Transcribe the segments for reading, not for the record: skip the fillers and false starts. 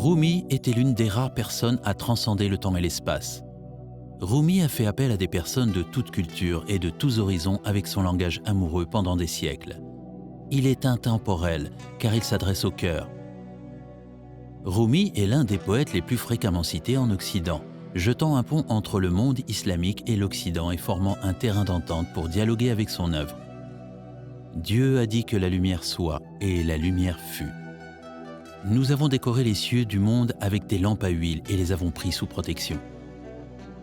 Rumi était l'une des rares personnes à transcender le temps et l'espace. Rumi a fait appel à des personnes de toute culture et de tous horizons avec son langage amoureux pendant des siècles. Il est intemporel car il s'adresse au cœur. Rumi est l'un des poètes les plus fréquemment cités en Occident, jetant un pont entre le monde islamique et l'Occident et formant un terrain d'entente pour dialoguer avec son œuvre. Dieu a dit que la lumière soit, et la lumière fut. Nous avons décoré les cieux du monde avec des lampes à huile et les avons pris sous protection.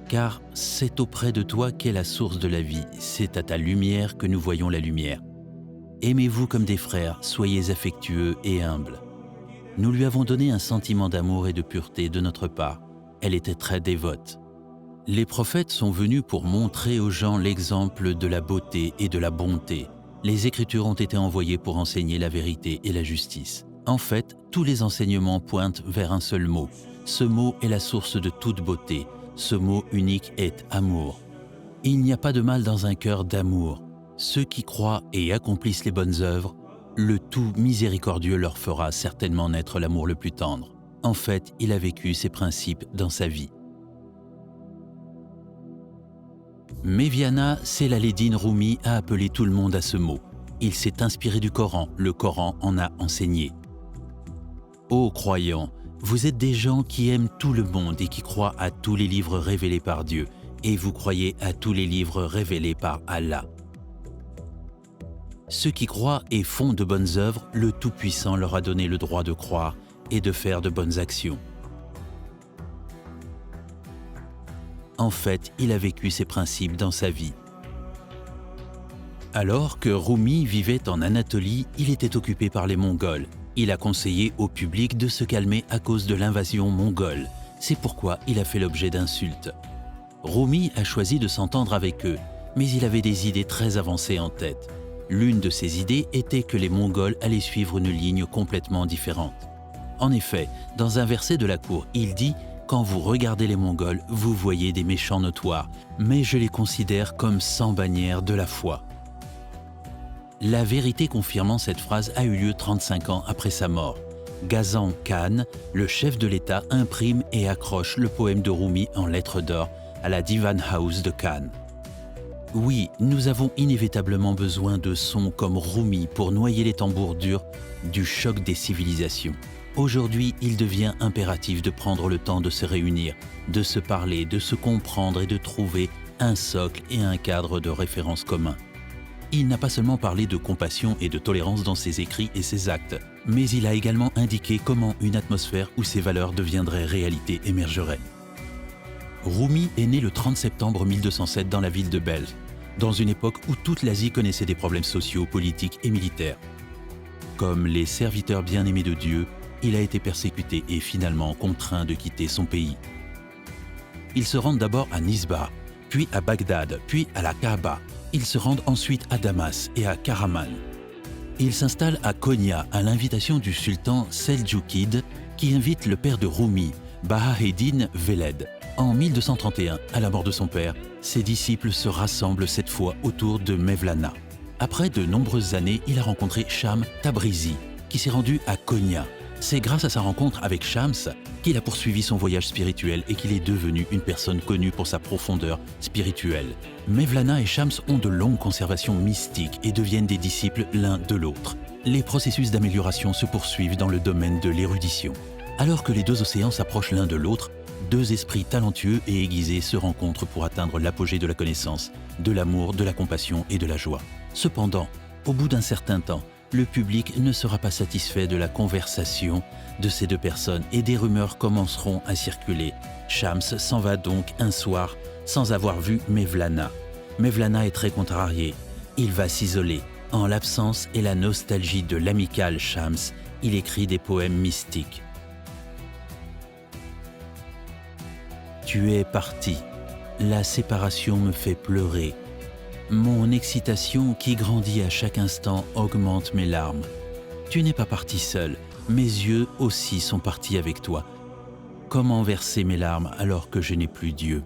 Car c'est auprès de toi qu'est la source de la vie, c'est à ta lumière que nous voyons la lumière. Aimez-vous comme des frères, soyez affectueux et humbles. Nous lui avons donné un sentiment d'amour et de pureté de notre part. Elle était très dévote. Les prophètes sont venus pour montrer aux gens l'exemple de la beauté et de la bonté. Les Écritures ont été envoyées pour enseigner la vérité et la justice. En fait, tous les enseignements pointent vers un seul mot. Ce mot est la source de toute beauté. Ce mot unique est amour. Il n'y a pas de mal dans un cœur d'amour. Ceux qui croient et accomplissent les bonnes œuvres, le tout miséricordieux leur fera certainement naître l'amour le plus tendre. En fait, il a vécu ces principes dans sa vie. Méviana Selahaddin Rumi a appelé tout le monde à ce mot. Il s'est inspiré du Coran, le Coran en a enseigné. Ô croyants, vous êtes des gens qui aiment tout le monde et qui croient à tous les livres révélés par Dieu, et vous croyez à tous les livres révélés par Allah. Ceux qui croient et font de bonnes œuvres, le Tout-Puissant leur a donné le droit de croire et de faire de bonnes actions. En fait, il a vécu ces principes dans sa vie. Alors que Rumi vivait en Anatolie, il était occupé par les Mongols. Il a conseillé au public de se calmer à cause de l'invasion mongole. C'est pourquoi il a fait l'objet d'insultes. Rumi a choisi de s'entendre avec eux, mais il avait des idées très avancées en tête. L'une de ces idées était que les Mongols allaient suivre une ligne complètement différente. En effet, dans un verset de la cour, il dit « Quand vous regardez les Mongols, vous voyez des méchants notoires, mais je les considère comme sans bannière de la foi. » La vérité confirmant cette phrase a eu lieu 35 ans après sa mort. Ghazan Khan, le chef de l'État, imprime et accroche le poème de Rumi en lettres d'or à la Divan House de Cannes. Oui, nous avons inévitablement besoin de sons comme Rumi pour noyer les tambours durs du choc des civilisations. Aujourd'hui, il devient impératif de prendre le temps de se réunir, de se parler, de se comprendre et de trouver un socle et un cadre de référence commun. Il n'a pas seulement parlé de compassion et de tolérance dans ses écrits et ses actes, mais il a également indiqué comment une atmosphère où ces valeurs deviendraient réalité émergerait. Rumi est né le 30 septembre 1207 dans la ville de Belz, dans une époque où toute l'Asie connaissait des problèmes sociaux, politiques et militaires. Comme les serviteurs bien-aimés de Dieu, il a été persécuté et finalement contraint de quitter son pays. Ils se rendent d'abord à Nisba, puis à Bagdad, puis à la Kaaba. Ils se rendent ensuite à Damas et à Karaman. Ils s'installent à Konya à l'invitation du sultan Seldjoukide qui invite le père de Rumi, Bahaeddin Veled. En 1231, à la mort de son père, ses disciples se rassemblent cette fois autour de Mevlana. Après de nombreuses années, il a rencontré Shams Tabrizi, qui s'est rendu à Konya. C'est grâce à sa rencontre avec Shams qu'il a poursuivi son voyage spirituel et qu'il est devenu une personne connue pour sa profondeur spirituelle. Mevlana et Shams ont de longues conservations mystiques et deviennent des disciples l'un de l'autre. Les processus d'amélioration se poursuivent dans le domaine de l'érudition. Alors que les deux océans s'approchent l'un de l'autre, deux esprits talentueux et aiguisés se rencontrent pour atteindre l'apogée de la connaissance, de l'amour, de la compassion et de la joie. Cependant, au bout d'un certain temps, le public ne sera pas satisfait de la conversation de ces deux personnes et des rumeurs commenceront à circuler. Shams s'en va donc un soir sans avoir vu Mevlana. Mevlana est très contrarié. Il va s'isoler. En l'absence et la nostalgie de l'amical Shams, il écrit des poèmes mystiques. Tu es parti. La séparation me fait pleurer. Mon excitation qui grandit à chaque instant augmente mes larmes. Tu n'es pas parti seul, mes yeux aussi sont partis avec toi. Comment verser mes larmes alors que je n'ai plus Dieu ?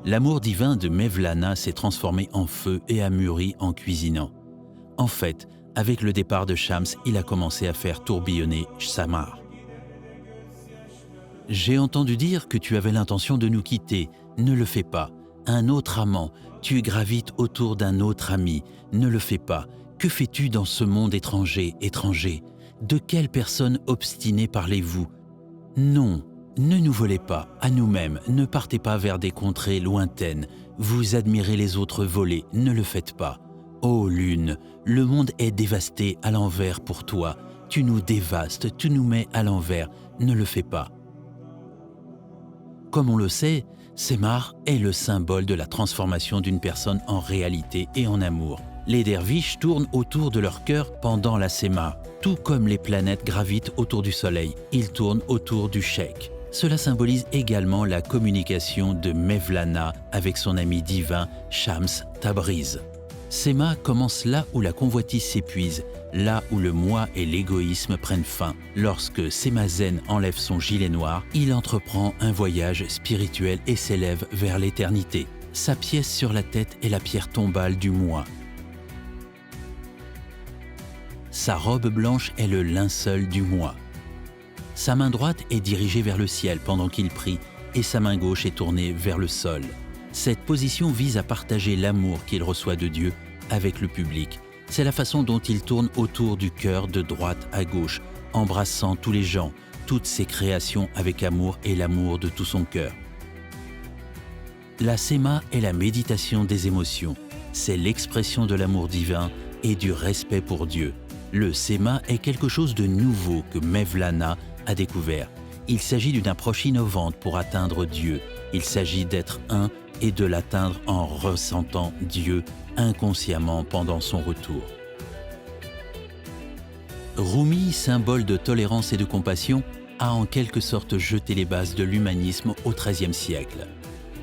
L'amour divin de Mevlana s'est transformé en feu et a mûri en cuisinant. En fait, avec le départ de Shams, il a commencé à faire tourbillonner Samar. J'ai entendu dire que tu avais l'intention de nous quitter. Ne le fais pas. Un autre amant, tu gravites autour d'un autre ami. Ne le fais pas. Que fais-tu dans ce monde étranger, étranger? De quelle personne obstinée parlez-vous? Non, ne nous volez pas, à nous-mêmes, ne partez pas vers des contrées lointaines. Vous admirez les autres voler, ne le faites pas. Ô lune, le monde est dévasté à l'envers pour toi. Tu nous dévastes, tu nous mets à l'envers, ne le fais pas. Comme on le sait, Semar est le symbole de la transformation d'une personne en réalité et en amour. Les derviches tournent autour de leur cœur pendant la Sema, tout comme les planètes gravitent autour du Soleil, ils tournent autour du cheikh. Cela symbolise également la communication de Mevlana avec son ami divin Shams Tabriz. Sema commence là où la convoitise s'épuise, là où le moi et l'égoïsme prennent fin. Lorsque Semazen enlève son gilet noir, il entreprend un voyage spirituel et s'élève vers l'éternité. Sa pièce sur la tête est la pierre tombale du moi. Sa robe blanche est le linceul du moi. Sa main droite est dirigée vers le ciel pendant qu'il prie et sa main gauche est tournée vers le sol. Cette position vise à partager l'amour qu'il reçoit de Dieu avec le public. C'est la façon dont il tourne autour du cœur de droite à gauche, embrassant tous les gens, toutes ses créations avec amour et l'amour de tout son cœur. La Sema est la méditation des émotions. C'est l'expression de l'amour divin et du respect pour Dieu. Le Sema est quelque chose de nouveau que Mevlana a découvert. Il s'agit d'une approche innovante pour atteindre Dieu. Il s'agit d'être un et de l'atteindre en ressentant Dieu inconsciemment pendant son retour. Rumi, symbole de tolérance et de compassion, a en quelque sorte jeté les bases de l'humanisme au XIIIe siècle.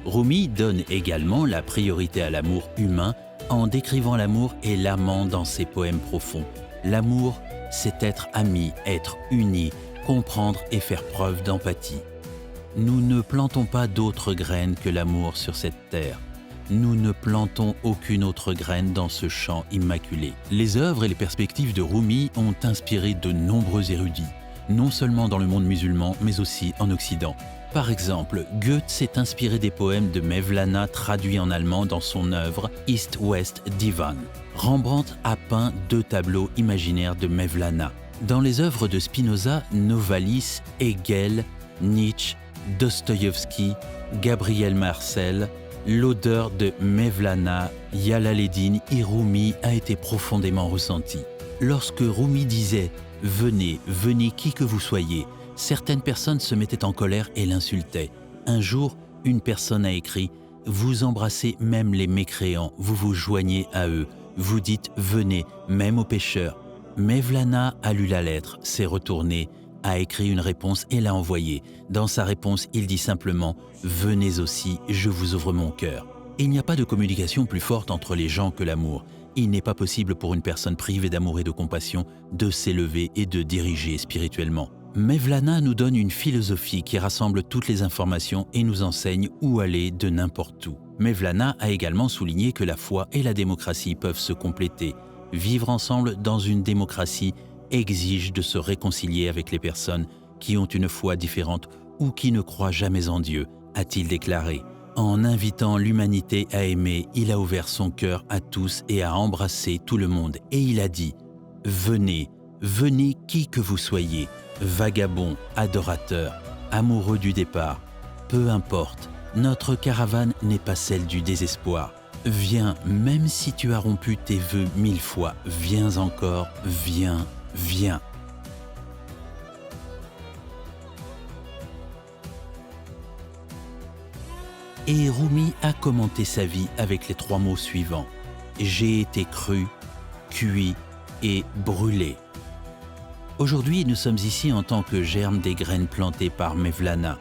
Rumi donne également la priorité à l'amour humain en décrivant l'amour et l'amant dans ses poèmes profonds. L'amour, c'est être ami, être uni, comprendre et faire preuve d'empathie. Nous ne plantons pas d'autres graines que l'amour sur cette terre. Nous ne plantons aucune autre graine dans ce champ immaculé. Les œuvres et les perspectives de Rumi ont inspiré de nombreux érudits, non seulement dans le monde musulman, mais aussi en Occident. Par exemple, Goethe s'est inspiré des poèmes de Mevlana traduits en allemand dans son œuvre East-West Divan. Rembrandt a peint 2 tableaux imaginaires de Mevlana. Dans les œuvres de Spinoza, Novalis, Hegel, Nietzsche, Dostoïevski, Gabriel Marcel, l'odeur de Mevlana, Jalaléddin et Rumi a été profondément ressentie. Lorsque Rumi disait « Venez, venez qui que vous soyez », certaines personnes se mettaient en colère et l'insultaient. Un jour, une personne a écrit « Vous embrassez même les mécréants, vous vous joignez à eux, vous dites « Venez », même aux pécheurs ». Mevlana a lu la lettre, s'est retourné, a écrit une réponse et l'a envoyée. Dans sa réponse, il dit simplement « Venez aussi, je vous ouvre mon cœur ». Il n'y a pas de communication plus forte entre les gens que l'amour. Il n'est pas possible pour une personne privée d'amour et de compassion de s'élever et de diriger spirituellement. Mevlana nous donne une philosophie qui rassemble toutes les informations et nous enseigne où aller de n'importe où. Mevlana a également souligné que la foi et la démocratie peuvent se compléter. Vivre ensemble dans une démocratie exige de se réconcilier avec les personnes qui ont une foi différente ou qui ne croient jamais en Dieu, a-t-il déclaré. En invitant l'humanité à aimer, il a ouvert son cœur à tous et a embrassé tout le monde. Et il a dit « Venez, venez qui que vous soyez, vagabonds, adorateurs, amoureux du départ, peu importe, notre caravane n'est pas celle du désespoir. Viens, même si tu as rompu tes vœux 1000 fois, viens encore, viens, viens. » Et Rumi a commenté sa vie avec les 3 mots suivants. J'ai été cru, cuit et brûlé. Aujourd'hui, nous sommes ici en tant que germes des graines plantées par Mevlana.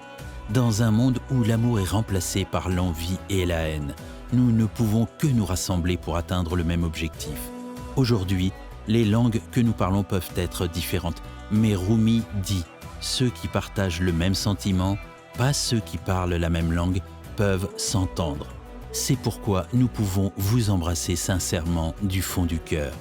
Dans un monde où l'amour est remplacé par l'envie et la haine, nous ne pouvons que nous rassembler pour atteindre le même objectif. Aujourd'hui, les langues que nous parlons peuvent être différentes, mais Rumi dit « Ceux qui partagent le même sentiment, pas ceux qui parlent la même langue, peuvent s'entendre. C'est pourquoi nous pouvons vous embrasser sincèrement du fond du cœur.